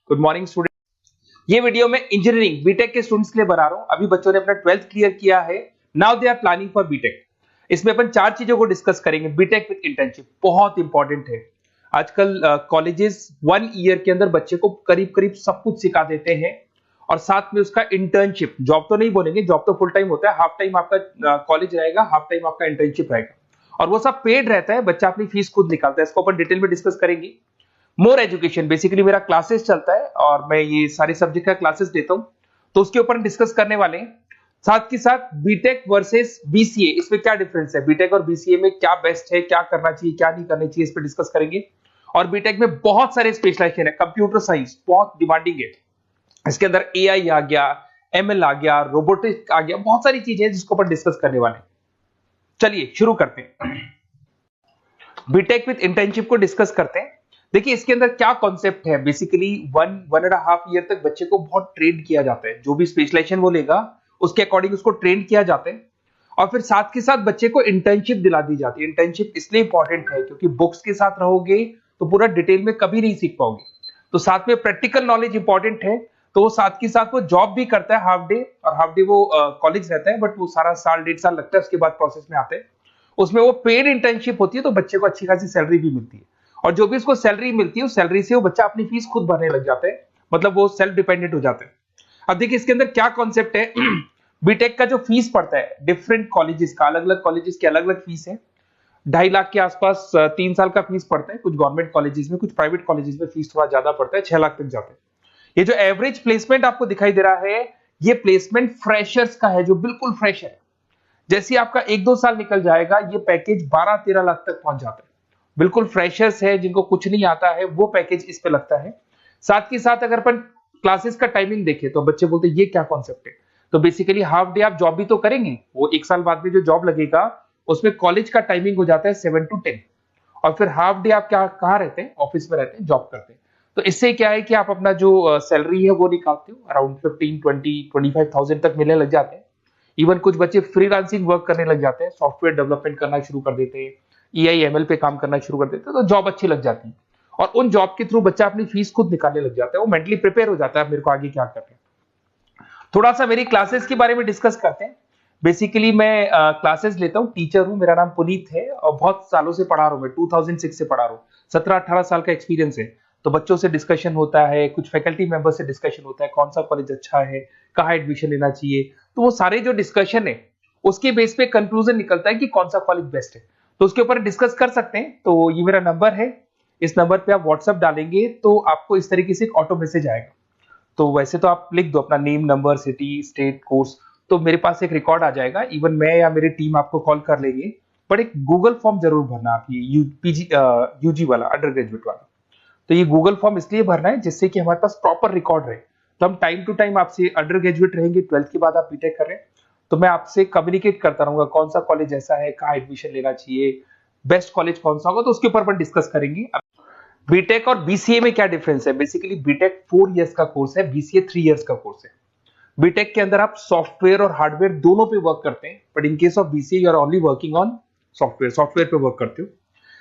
Good morning student. ये video मैं engineering BTech के स्टूडेंट्स के लिए बना रहा हूं। अभी बच्चों ने अपना 12th क्लियर किया है, now they are planning for BTech. इसमें अपन चार चीजों को डिस्कस करेंगे। बीटेक विद इंटर्नशिप बहुत इंपॉर्टेंट है। आजकल कॉलेजेस 1 ईयर के अंदर बच्चे को करीब करीब सब कुछ सिखा देते हैं और साथ में उसका इंटर्नशिप, जॉब तो नहीं बोलेंगे, जॉब तो फुल टाइम होता है, हाफ टाइम आपका कॉलेज रहेगा, हाफ टाइम आपका इंटर्नशिप रहेगा और वो सब पेड रहता है। बच्चा अपनी फीस खुद निकालता है। इसको अपन डिटेल में डिस्कस करेंगे। मोर एजुकेशन, बेसिकली मेरा क्लासेस चलता है और मैं ये सारे सब्जेक्ट का क्लासेस देता हूं, तो उसके ऊपर डिस्कस करने वाले हैं। साथ के साथ बीटेक वर्सेस बीसीए, इसमें क्या डिफरेंस है, बीटेक और बीसीए में क्या बेस्ट है, क्या करना चाहिए क्या नहीं करना चाहिए, इस पर डिस्कस करेंगे। और बीटेक में बहुत सारे स्पेशलाइजेशन है। कंप्यूटर साइंस बहुत डिमांडिंग है, इसके अंदर एआई आ गया, एमएल आ गया, रोबोटिक्स आ गया, बहुत सारी चीजें हैं जिसको अपन डिस्कस करने वाले हैं। चलिए शुरू करते हैं। बीटेक विद इंटर्नशिप को डिस्कस करते हैं। देखिए इसके अंदर क्या कॉन्सेप्ट है। बेसिकली 1.5 ईयर तक बच्चे को बहुत ट्रेन किया जाता है। जो भी स्पेशलाइजेशन वो लेगा उसके अकॉर्डिंग उसको ट्रेन किया जाता है और फिर साथ के साथ बच्चे को इंटर्नशिप दिला दी जाती है। इंटर्नशिप इसलिए इंपॉर्टेंट है क्योंकि बुक्स के साथ रहोगे तो पूरा डिटेल में कभी नहीं सीख पाओगे, तो साथ में प्रैक्टिकल नॉलेज इंपॉर्टेंट है। तो वो साथ के साथ वो जॉब भी करता है हाफ डे, और हाफ डे वो कॉलेज रहता है, बट वो सारा साल 1.5 साल लगता है उसके बाद प्रोसेस में आते हैं। उसमें वो पेड इंटर्नशिप होती है, तो बच्चे को अच्छी खासी सैलरी भी मिलती है और जो भी उसको सैलरी मिलती है उस सैलरी से वो बच्चा अपनी फीस खुद भरने लग जाता है, मतलब वो सेल्फ डिपेंडेंट हो जाता है। अब देखिए इसके अंदर क्या कॉन्सेप्ट है। बीटेक का जो फीस पड़ता है डिफरेंट कॉलेजेस का, अलग अलग कॉलेजेस की अलग अलग फीस है। 2.5 लाख के आसपास 3 साल का फीस पड़ता है। कुछ गवर्नमेंट कॉलेजेस में, कुछ प्राइवेट कॉलेजेस में फीस थोड़ा ज्यादा पड़ता है, 6 लाख तक जाता है। ये जो एवरेज प्लेसमेंट आपको दिखाई दे रहा है, ये प्लेसमेंट फ्रेशर्स का है, जो बिल्कुल फ्रेश है। जैसे आपका 1-2 साल निकल जाएगा ये पैकेज 12-13 लाख तक पहुंच जाता है। बिल्कुल फ्रेशर्स है, जिनको कुछ नहीं आता है, वो पैकेज इस पे लगता है। साथ के साथ अगर अपन क्लासेस का टाइमिंग देखें तो बच्चे बोलते हैं ये क्या कॉन्सेप्ट है। तो बेसिकली हाफ डे आप जॉब भी तो करेंगे, वो 1 साल बाद में जो जॉब लगेगा उसमें कॉलेज का टाइमिंग हो जाता है 7 to 10 और फिर हाफ डे आप क्या कहाँ रहते हैं, ऑफिस में रहते हैं, जॉब करते हैं। तो इससे क्या है कि आप अपना जो सैलरी है वो निकालते हो, अराउंड 15-20-25,000 तक मिलने लग जाते हैं। इवन कुछ बच्चे फ्रीलांसिंग वर्क करने लग जाते हैं, सॉफ्टवेयर डेवलपमेंट करना शुरू कर देते हैं, एआई एमएल पे काम करना शुरू कर देते हैं, तो जॉब अच्छी लग जाती है और उन जॉब के थ्रू बच्चा अपनी फीस खुद निकालने लग जाता है। वो मेंटली प्रिपेयर हो जाता है मेरे को आगे क्या करना है। थोड़ा सा मेरी क्लासेस के बारे में डिस्कस करते हैं। बेसिकली मैं क्लासेस लेता हूँ, टीचर हूँ, मेरा नाम पुनीत है और बहुत सालों से पढ़ा रहा हूँ मैं, 2006 से पढ़ा रहा हूँ, 17-18 साल का एक्सपीरियंस है। तो बच्चों से डिस्कशन होता है, कुछ फैकल्टी मेंबर से डिस्कशन होता है, कौन सा कॉलेज अच्छा है, कहाँ एडमिशन लेना चाहिए। तो वो सारे जो डिस्कशन है उसके बेस पे कंक्लूजन निकलता है कि कौन सा कॉलेज बेस्ट है, तो उसके ऊपर डिस्कस कर सकते हैं। तो ये मेरा नंबर है, इस नंबर पे आप व्हाट्सएप डालेंगे तो आपको इस तरीके से एक ऑटो मैसेज आएगा। तो वैसे तो आप लिख दो अपना name, number, city, state, course, तो मेरे पास एक रिकॉर्ड आ जाएगा। इवन मैं या मेरी टीम आपको कॉल कर लेंगे, पर एक गूगल फॉर्म जरूर भरना आप, ये यूजी वाला, अंडर ग्रेजुएट वाला। तो ये गूगल फॉर्म इसलिए भरना है जिससे कि हमारे पास प्रॉपर रिकॉर्ड रहे। तो हम टाइम टू टाइम आपसे, अंडर ग्रेजुएट रहेंगे, 12th के बाद आप बीटेक कर रहे हैं, तो मैं आपसे कम्युनिकेट करता रहूंगा कौन सा कॉलेज ऐसा है, कहाँ एडमिशन लेना चाहिए, बेस्ट कॉलेज कौन सा होगा, तो उसके ऊपर अपन डिस्कस करेंगे। बीटेक और बीसीए में क्या डिफरेंस है। बेसिकली बीटेक 4 इयर्स का कोर्स है, बीसीए 3 इयर्स का कोर्स है। बीटेक के अंदर आप सॉफ्टवेयर और हार्डवेयर दोनों पे वर्क करते हैं, but in case of BCA you are only working on software, software पे वर्क करते हो।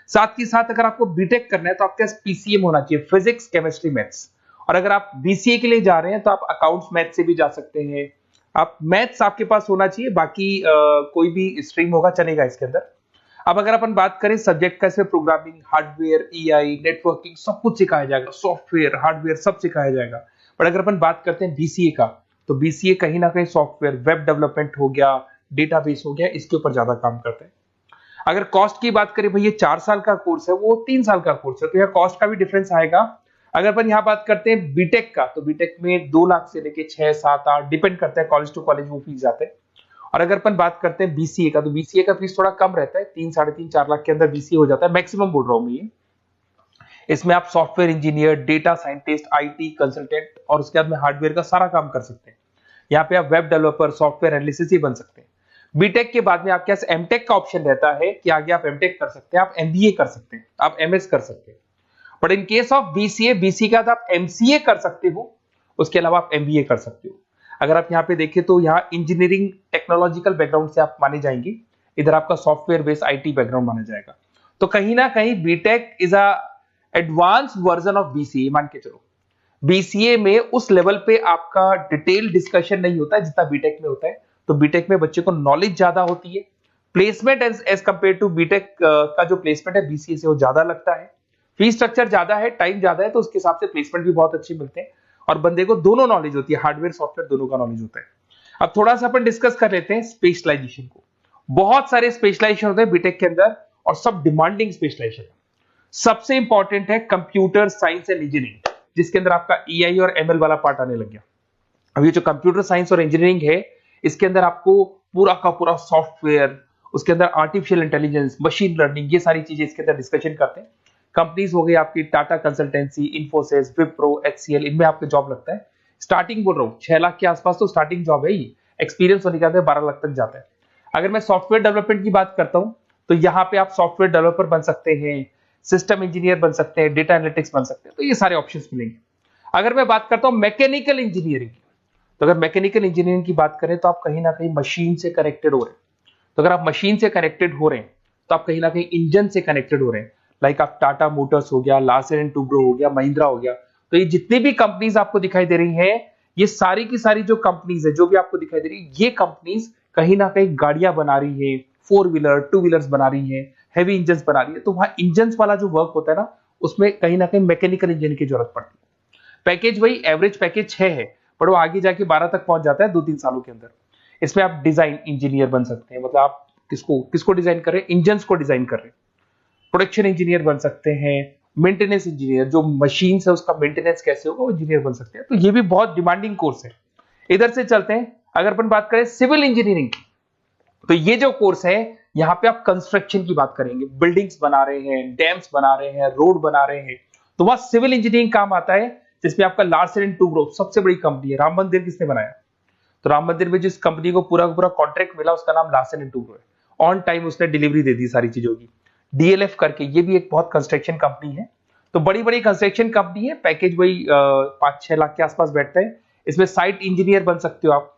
साथ के साथ अगर आपको बीटेक करना है तो आपके पास पीसीएम होना चाहिए, फिजिक्स, केमिस्ट्री, मैथ्स। और अगर आप बीसीए के लिए जा रहे हैं तो आप अकाउंट्स मैथ से भी जा सकते हैं। आप मैथ्स आपके पास होना चाहिए, बाकी कोई भी स्ट्रीम होगा चलेगा इसके अंदर। अब अगर अपन बात करें सब्जेक्ट का, इसमें प्रोग्रामिंग, हार्डवेयर, ईआई, नेटवर्किंग सब कुछ सिखाया जाएगा, सॉफ्टवेयर, हार्डवेयर सब सिखाया जाएगा। पर अगर अपन बात करते हैं बीसीए का, तो बीसीए कहीं ना कहीं सॉफ्टवेयर, वेब डेवलपमेंट हो गया, डेटाबेस हो गया, इसके ऊपर ज्यादा काम करते हैं। अगर कॉस्ट की बात करें, भाई ये 4 साल का कोर्स है, वो 3 साल का कोर्स है, तो यहाँ कॉस्ट का भी डिफरेंस आएगा। अगर अपन यहाँ बात करते हैं बीटेक का, तो बीटेक में 2 लाख से लेके 6, 7, 8 डिपेंड करता है, कॉलेज टू कॉलेज वो फीस जाते हैं। और अगर अपन बात करते हैं बीसीए का, तो बीसीए का फीस थोड़ा कम रहता है, 3, 3.5, 4 लाख के अंदर बीसीए हो जाता है, मैक्सिमम बोल रहा हूँ मैं ये। इसमें आप software engineer, data scientist, IT consultant और उसके बाद में हार्डवेयर का सारा काम कर सकते हैं। यहाँ पे आप वेब डेवलपर, सॉफ्टवेयर एनालिसिस ही बन सकते हैं। बीटेक के बाद में आपके पास एमटेक का ऑप्शन रहता है कि आगे आप एमटेक कर सकते हैं, आप एमबीए कर सकते हैं, आप एमएस कर सकते हैं। But in case of BCA, BC का आप एमसीए कर सकते हो, उसके अलावा आप एमबीए कर सकते हो। अगर आप यहाँ पे देखें तो यहाँ इंजीनियरिंग टेक्नोलॉजिकल बैकग्राउंड से आप माने जाएंगे, इधर आपका सॉफ्टवेयर बेस्ड आईटी बैकग्राउंड माना जाएगा। तो कहीं ना कहीं BTech is a advance version of BCA मान के चलो। बीसीए में उस लेवल पे आपका डिटेल डिस्कशन नहीं होता है जितना बीटेक में होता है। तो बीटेक में बच्चे को नॉलेज ज्यादा होती है, placement as compare to BTech का जो प्लेसमेंट है बीसीए से वो ज्यादा लगता है, फीस स्ट्रक्चर ज्यादा है, टाइम ज्यादा है, तो उसके हिसाब से प्लेसमेंट भी बहुत अच्छे मिलते हैं और बंदे को दोनों नॉलेज होती है, हार्डवेयर सॉफ्टवेयर दोनों का नॉलेज होता है। अब थोड़ा सा अपन डिस्कस कर लेते हैं स्पेशलाइजेशन को। बहुत सारे स्पेशलाइजेशन होते हैं बीटेक के अंदर और सब डिमांडिंग स्पेशलाइजेशन है। सबसे इंपॉर्टेंट है कंप्यूटर साइंस एंड इंजीनियरिंग, जिसके अंदर आपका ईआई और एमएल वाला पार्ट आने लग गया। अब ये जो कंप्यूटर साइंस और इंजीनियरिंग है, इसके अंदर आपको पूरा का पूरा सॉफ्टवेयर, उसके अंदर आर्टिफिशियल इंटेलिजेंस, मशीन लर्निंग, ये सारी चीजें इसके अंदर डिस्कशन करते हैं। कंपनीज हो गई आपकी टाटा कंसल्टेंसी, इन्फोसिस, विप्रो, एचसीएल, इनमें आपका जॉब लगता है। स्टार्टिंग बोल रहा हूँ 6 लाख के आसपास तो स्टार्टिंग जॉब है ये, एक्सपीरियंस होने के बाद 12 लाख तक जाता है। अगर मैं सॉफ्टवेयर डेवलपमेंट की बात करता हूँ तो यहाँ पे आप सॉफ्टवेयर डेवलपर बन सकते हैं, सिस्टम इंजीनियर बन सकते हैं, डेटा एनालिटिक्स बन सकते हैं, तो ये सारे ऑप्शंस मिलेंगे। अगर मैं बात करता हूँ मैकेनिकल इंजीनियरिंग की, तो अगर मैकेनिकल इंजीनियरिंग की बात करें तो आप कहीं ना कहीं मशीन से कनेक्टेड हो रहे हैं। तो अगर आप मशीन से कनेक्टेड हो रहे हैं तो आप कहीं ना कहीं इंजन से कनेक्टेड हो रहे हैं। लाइक आप टाटा मोटर्स हो गया, लार्सन एंड टुब्रो हो गया, महिंद्रा हो गया, तो ये जितनी भी कंपनीज आपको दिखाई दे रही हैं, ये सारी की सारी जो कंपनीज है जो भी आपको दिखाई दे रही है, ये कंपनीज कहीं ना कहीं गाड़ियां बना रही है, 4 व्हीलर 2 व्हीलर्स बना रही है, हैवी इंजन बना रही है। तो वहां इंजन वाला जो वर्क होता है ना, उसमें कहीं ना कहीं मैकेनिकल इंजीनियर की जरूरत पड़ती है। पैकेज वही एवरेज पैकेज 6 है, पर वो आगे जाके 12 तक पहुंच जाता है 2-3 सालों के अंदर। इसमें आप डिजाइन इंजीनियर बन सकते हैं, मतलब आप किसको डिजाइन कर रहे हैं, इंजन को डिजाइन कर रहे हैं। प्रोडक्शन इंजीनियर बन सकते हैं, मेंटेनेंस इंजीनियर, जो मशीन है उसका मेंटेनेंस कैसे होगा वो इंजीनियर बन सकते हैं। तो ये भी बहुत डिमांडिंग कोर्स है। इधर से चलते हैं, अगर अपन बात करें सिविल इंजीनियरिंग की, तो ये जो कोर्स है यहाँ पे आप कंस्ट्रक्शन की बात करेंगे, बिल्डिंग्स बना रहे हैं, डैम्स बना रहे हैं, रोड बना रहे हैं, तो वहां सिविल इंजीनियरिंग काम आता है, जिसमें आपका लार्सन एंड टुब्रो सबसे बड़ी कंपनी है। राम मंदिर किसने बनाया? तो राम मंदिर में जिस कंपनी को पूरा पूरा कॉन्ट्रैक्ट मिला उसका नाम लार्सन एंड टुब्रो है। ऑन टाइम उसने डिलीवरी दे दी सारी चीजों की। डीएलएफ करके ये भी एक बहुत कंस्ट्रक्शन कंपनी है। तो बड़ी बड़ी कंस्ट्रक्शन कंपनी है, पैकेज वही 5-6 लाख के आसपास बैठता है। इसमें साइट इंजीनियर बन सकते हो आप,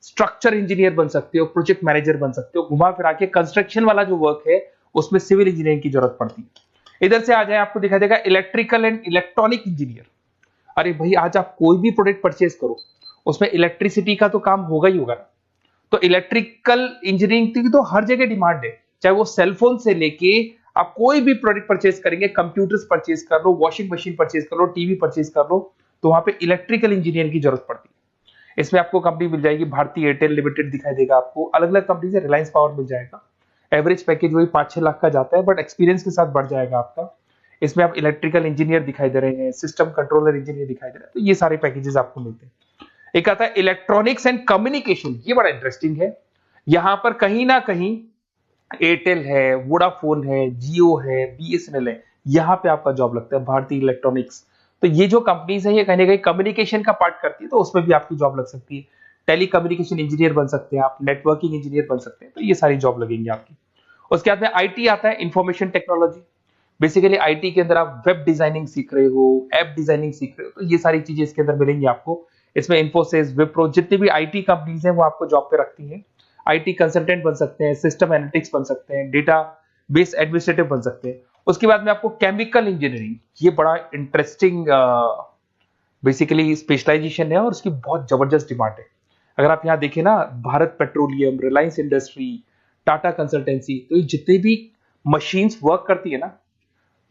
स्ट्रक्चर इंजीनियर बन सकते हो, प्रोजेक्ट मैनेजर बन सकते हो। घुमा फिरा के कंस्ट्रक्शन वाला जो वर्क है उसमें सिविल इंजीनियरिंग की जरूरत पड़ती है। इधर से आ जाए, आपको दिखाई देगा इलेक्ट्रिकल एंड इलेक्ट्रॉनिक इंजीनियर। अरे भाई, आज आप कोई भी प्रोडक्ट परचेज करो उसमें इलेक्ट्रिसिटी का तो काम होगा ही होगा ना। तो इलेक्ट्रिकल इंजीनियरिंग की तो हर जगह डिमांड है, चाहे वो सेलफोन से लेके आप कोई भी प्रोडक्ट परचेज करेंगे, कंप्यूटर्स परचेज कर लो, वॉशिंग मशीन परचेज कर लो, टीवी परचेज कर लो, तो वहां पे इलेक्ट्रिकल इंजीनियर की जरूरत पड़ती है। इसमें आपको कंपनी मिल जाएगी, भारतीय एयरटेल लिमिटेड दिखाई देगा आपको, अलग अलग कंपनी से, रिलायंस पावर मिल जाएगा। एवरेज पैकेज वही 5-6 लाख का जाता है, बट एक्सपीरियंस के साथ बढ़ जाएगा आपका। इसमें आप इलेक्ट्रिकल इंजीनियर दिखाई दे रहे हैं, सिस्टम कंट्रोलर इंजीनियर दिखाई दे रहे हैं, तो ये सारे पैकेजेस आपको मिलते हैं। एक आता है इलेक्ट्रॉनिक्स एंड कम्युनिकेशन, ये बड़ा इंटरेस्टिंग है। यहां पर कहीं ना कहीं एयरटेल है, वोडाफोन है, जियो है, बीएसएनएल है, यहां पे आपका जॉब लगता है, भारतीय इलेक्ट्रॉनिक्स। तो ये जो कंपनीज है ये कहीं ना कहीं कम्युनिकेशन का पार्ट करती है, तो उसमें भी आपकी जॉब लग सकती है। टेली कम्युनिकेशन इंजीनियर बन सकते हैं आप, नेटवर्किंग इंजीनियर बन सकते हैं, तो ये सारी जॉब लगेंगी आपकी। उसके बाद में आईटी आता है, इंफॉर्मेशन टेक्नोलॉजी। बेसिकली आईटी के अंदर आप वेब डिजाइनिंग सीख रहे हो, ऐप डिजाइनिंग सीख रहे हो, तो ये सारी चीजें इसके अंदर मिलेंगी आपको। इसमें इन्फोसिस, विप्रो, जितनी भी आईटी कंपनीज हैं वो आपको जॉब पे रखती हैं। आईटी कंसल्टेंट बन सकते हैं, सिस्टम एनालिटिक्स बन सकते हैं, डेटा बेस एडमिनिस्ट्रेटिव बन सकते हैं। उसके बाद में आपको केमिकल इंजीनियरिंग, ये बड़ा इंटरेस्टिंग बेसिकली स्पेशलाइजेशन है और उसकी बहुत जबरदस्त डिमांड है। अगर आप यहाँ देखें ना, Bharat petroleum, Reliance industry, Tata consultancy, तो ये जितनी भी मशीन्स वर्क करती है ना,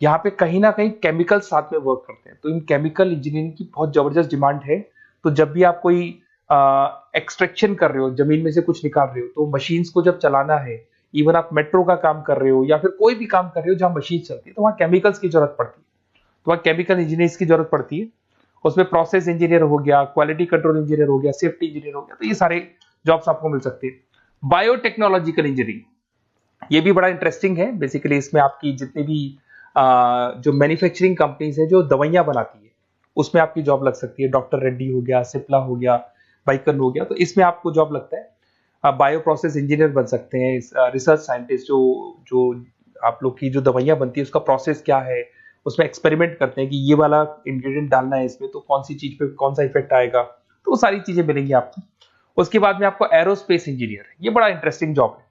यहाँ पे कहीं ना कहीं केमिकल साथ में वर्क करते हैं। तो इन केमिकल इंजीनियरिंग की बहुत जबरदस्त डिमांड है। तो जब भी आप कोई एक्सट्रैक्शन कर रहे हो, जमीन में से कुछ निकाल रहे हो, तो मशीन्स को जब चलाना है, इवन आप मेट्रो का काम कर रहे हो या फिर कोई भी काम कर रहे हो जहां मशीन चलती है, तो वहां केमिकल्स की जरूरत पड़ती है, तो वहां केमिकल इंजीनियर्स की जरूरत पड़ती है। उसमें प्रोसेस इंजीनियर हो गया, क्वालिटी कंट्रोल इंजीनियर हो गया, सेफ्टी इंजीनियर हो गया, तो ये सारे जॉब्स आपको मिल सकते हैं। बायोटेक्नोलॉजिकल इंजीनियरिंग, ये भी बड़ा इंटरेस्टिंग है। बेसिकली इसमें आपकी जितनी भी जो मैन्युफैक्चरिंग कंपनीज है जो दवाइयां बनाती है, उसमें आपकी जॉब लग सकती है। डॉक्टर रेड्डी हो गया, सिप्ला हो गया, बाइकन हो गया, तो इसमें आपको जॉब लगता है। बायो प्रोसेस इंजीनियर बन सकते हैं, रिसर्च साइंटिस्ट, जो आप लोग की जो दवाइयां बनती है उसका प्रोसेस क्या है, उसमें एक्सपेरिमेंट करते हैं कि ये वाला इंग्रेडिएंट डालना है इसमें तो कौन सी चीज पे कौन सा इफेक्ट आएगा, तो वो सारी चीजें मिलेंगी आपको। उसके बाद में आपको एरोस्पेस इंजीनियर, ये बड़ा इंटरेस्टिंग जॉब है।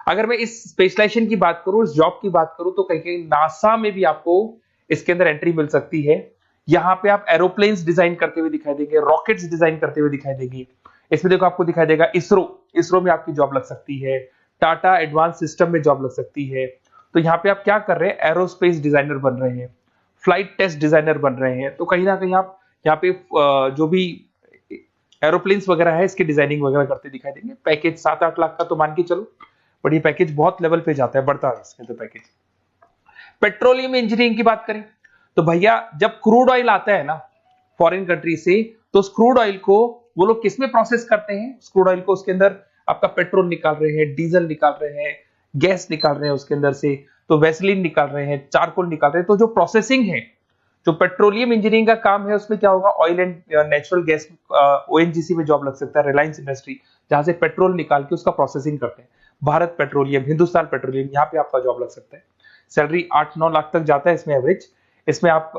अगर मैं इस स्पेशलाइजेशन की बात करूं, इस जॉब की बात करूं, तो कहीं कहीं नासा में भी आपको इसके अंदर एंट्री मिल सकती है। यहाँ पे आप एरोप्लेन्स डिजाइन करते हुए दिखाई देंगे, रॉकेट्स डिजाइन करते हुए दिखाई देंगे। इसमें देखो आपको दिखाई देगा इसरो में आपकी जॉब लग सकती है, टाटा एडवांस सिस्टम में जॉब लग सकती है। तो यहाँ पे आप क्या कर रहे हैं, एरोस्पेस डिजाइनर बन रहे हैं, फ्लाइट टेस्ट डिजाइनर बन रहे हैं। तो कहीं ना कहीं आप यहाँ पे जो भी एरोप्लेन्स वगैरह है इसकी डिजाइनिंग वगैरह करते दिखाई देंगे। पैकेज 7-8 लाख का तो मान के चलो, बट ये पैकेज बहुत लेवल पे जाता है, बढ़ता है इसमें तो पैकेज। पेट्रोलियम इंजीनियरिंग की बात करें तो भैया जब क्रूड ऑयल आता है ना फॉरेन कंट्री से, तो उस क्रूड ऑयल को वो लोग किस में प्रोसेस करते हैं, उस क्रूड ऑयल को उसके अंदर आपका पेट्रोल निकाल रहे हैं, डीजल निकाल रहे हैं, गैस निकाल रहे हैं उसके अंदर से, तो वैसलीन निकाल रहे हैं, चारकोल निकाल रहे हैं। तो जो प्रोसेसिंग है, जो पेट्रोलियम इंजीनियरिंग का काम है, उसमें क्या होगा, oil and natural gas, ONGC में जॉब लग सकता है, रिलायंस इंडस्ट्री जहां से पेट्रोल निकाल के उसका प्रोसेसिंग करते हैं, भारत पेट्रोलियम, हिंदुस्तान पेट्रोलियम, यहाँ पे आपका जॉब लग सकता है। सैलरी 8-9 लाख तक जाता है इसमें एवरेज। इसमें आप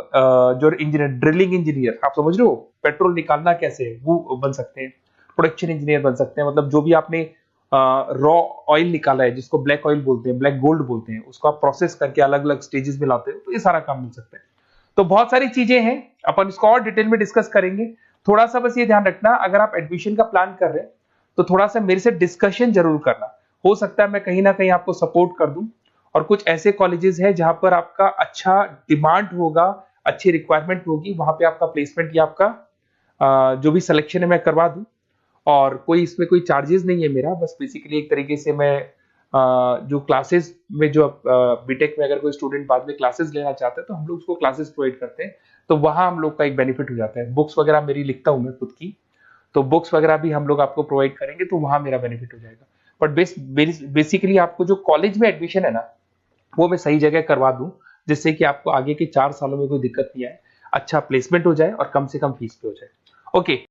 जो इंजीनियर, ड्रिलिंग इंजीनियर, आप समझ रहे हो पेट्रोल निकालना कैसे है, वो बन सकते हैं। प्रोडक्शन इंजीनियर बन सकते हैं, मतलब जो भी आपने रॉ ऑयल निकाला है, जिसको ब्लैक ऑयल बोलते हैं, ब्लैक गोल्ड बोलते हैं, उसको आप प्रोसेस करके अलग अलग स्टेजेस में लाते हो, तो ये सारा काम मिल सकता है। तो बहुत सारी चीजें हैं, अपन इसको और डिटेल में डिस्कस करेंगे। थोड़ा सा बस ये ध्यान रखना, अगर आप एडमिशन का प्लान कर रहे हैं तो थोड़ा सा मेरे से डिस्कशन जरूर करना। हो सकता है मैं कहीं ना कहीं आपको सपोर्ट कर दूं, और कुछ ऐसे कॉलेजेस हैं जहां पर आपका अच्छा डिमांड होगा, अच्छी रिक्वायरमेंट होगी, वहां पे आपका प्लेसमेंट या आपका जो भी सिलेक्शन है मैं करवा दूं। और कोई इसमें कोई चार्जेस नहीं है मेरा, बस बेसिकली एक तरीके से मैं जो क्लासेस में, जो बीटेक में अगर कोई स्टूडेंट बाद में क्लासेस लेना चाहता है तो हम लोग उसको क्लासेस प्रोवाइड करते हैं, तो वहां हम लोग का एक बेनिफिट हो जाता है। बुक्स वगैरह मेरी लिखता हूं मैं खुद की, तो बुक्स वगैरह भी हम लोग आपको प्रोवाइड करेंगे, तो वहां मेरा बेनिफिट हो जाएगा। बट बेसिकली आपको जो कॉलेज में एडमिशन है ना, वो मैं सही जगह करवा दूं, जिससे कि आपको आगे के 4 सालों में कोई दिक्कत नहीं आए, अच्छा प्लेसमेंट हो जाए और कम से कम फीस पे हो जाए। ओके।